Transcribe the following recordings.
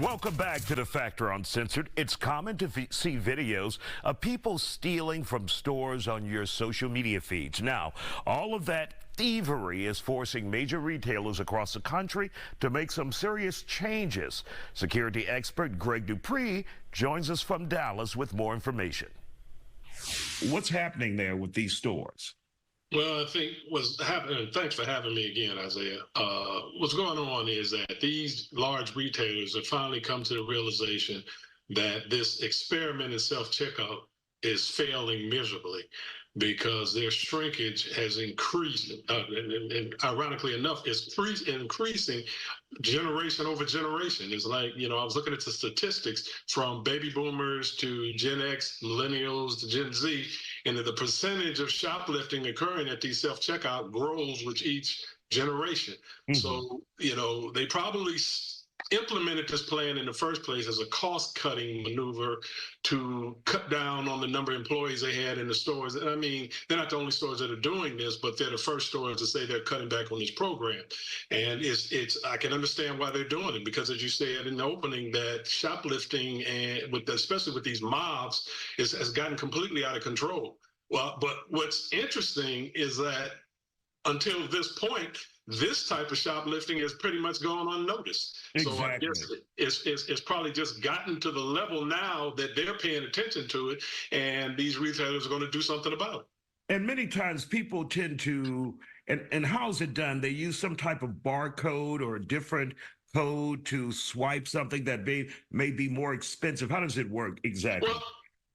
Welcome back to The Factor Uncensored. It's common to see videos of people stealing from stores on your social media feeds. Now, all of that thievery is forcing major retailers across the country to make some serious changes. Security expert Greg Dupree joins us from Dallas with more information. What's happening there with these stores? Well, I think what's happening, thanks for having me again, Isaiah. What's going on is that these large retailers have finally come to the realization that this experiment in self-checkout is failing miserably because their shrinkage has increased, and ironically enough, it's increasing generation over generation. It's like, I was looking at the statistics from baby boomers to Gen X, millennials to Gen Z, and the percentage of shoplifting occurring at these self-checkout grows with each generation. Mm-hmm. So, they probably implemented this plan in the first place as a cost-cutting maneuver to cut down on the number of employees they had in the stores. And I mean, they're not the only stores that are doing this, but they're the first stores to say they're cutting back on this program. And I can understand why they're doing it, because as you said in the opening, that shoplifting, and especially with these mobs, has gotten completely out of control. Well, but what's interesting is that until this point, this type of shoplifting has pretty much gone unnoticed. Exactly. So I guess it's probably just gotten to the level now that they're paying attention to it, and these retailers are going to do something about it. And many times people tend to, and how's it done? They use some type of barcode or a different code to swipe something that may be more expensive. How does it work exactly? Well,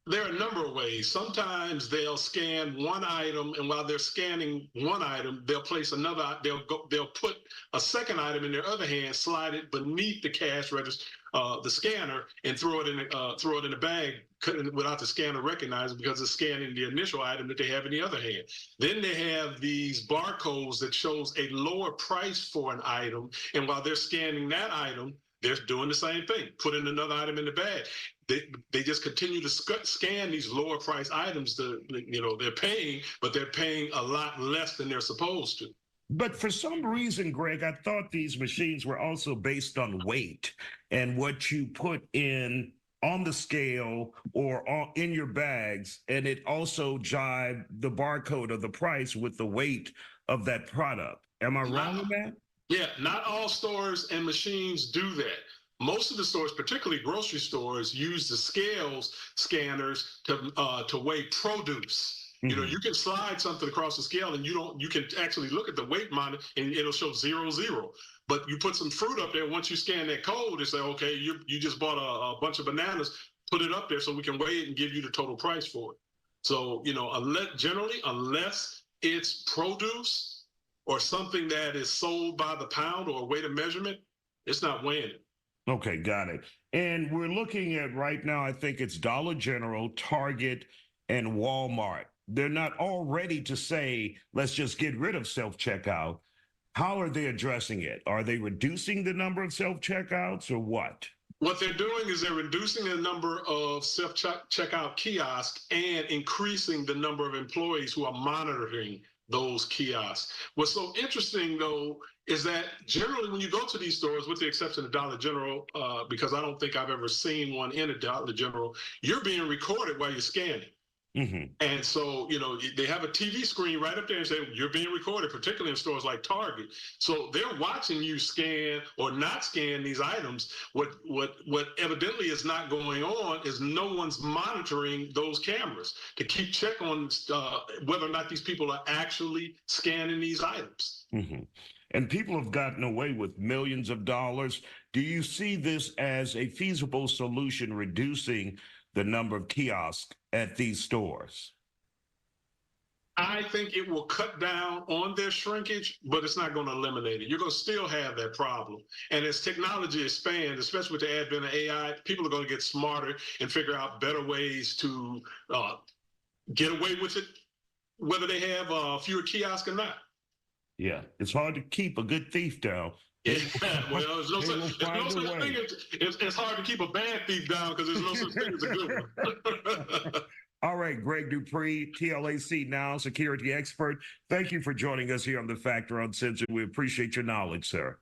there are a number of ways. Sometimes they'll scan one item, and while they're scanning one item, they'll place another. They'll put a second item in their other hand, slide it beneath the cash register, the scanner, and throw it in the bag without the scanner recognizing, because it's scanning the initial item that they have in the other hand. Then they have these barcodes that shows a lower price for an item, and while they're scanning that item, they're doing the same thing, putting another item in the bag. They just continue to scan these lower price items. They're paying, but they're paying a lot less than they're supposed to. But for some reason, Greg, I thought these machines were also based on weight and what you put in on the scale or in your bags, and it also jived the barcode of the price with the weight of that product. Am I wrong with that? Yeah, not all stores and machines do that. Most of the stores, particularly grocery stores, use the scanners to weigh produce. Mm-hmm. You can slide something across the scale, and you can actually look at the weight monitor, and it'll show 0, 0. But you put some fruit up there. Once you scan that code, they say, okay, you just bought a bunch of bananas. Put it up there so we can weigh it and give you the total price for it. So unless it's produce or something that is sold by the pound or a weight of measurement, it's not weighing it. Okay, got it. And we're looking at right now, I think it's Dollar General, Target, and Walmart. They're not all ready to say, let's just get rid of self-checkout. How are they addressing it? Are they reducing the number of self-checkouts or what? What they're doing is they're reducing the number of self-checkout kiosks and increasing the number of employees who are monitoring those kiosks. What's so interesting, though, is that generally when you go to these stores, with the exception of Dollar General, because I don't think I've ever seen one in a Dollar General, you're being recorded while you're scanning. Mm-hmm. And so, they have a TV screen right up there and say, you're being recorded, particularly in stores like Target. So they're watching you scan or not scan these items. What evidently is not going on is no one's monitoring those cameras to keep check on whether or not these people are actually scanning these items. Mm-hmm. And people have gotten away with millions of dollars. Do you see this as a feasible solution, reducing the number of kiosks at these stores? I think it will cut down on their shrinkage, but it's not going to eliminate it. You're going to still have that problem. And as technology expands, especially with the advent of AI, people are going to get smarter and figure out better ways to get away with it, whether they have fewer kiosks or not. Yeah, it's hard to keep a good thief down. Yeah, well, there's no such thing. It's hard to keep a bad thief down because there's no such thing as a good one. All right, Greg Dupree, TLAC Now security expert. Thank you for joining us here on The Factor Uncensored. We appreciate your knowledge, sir.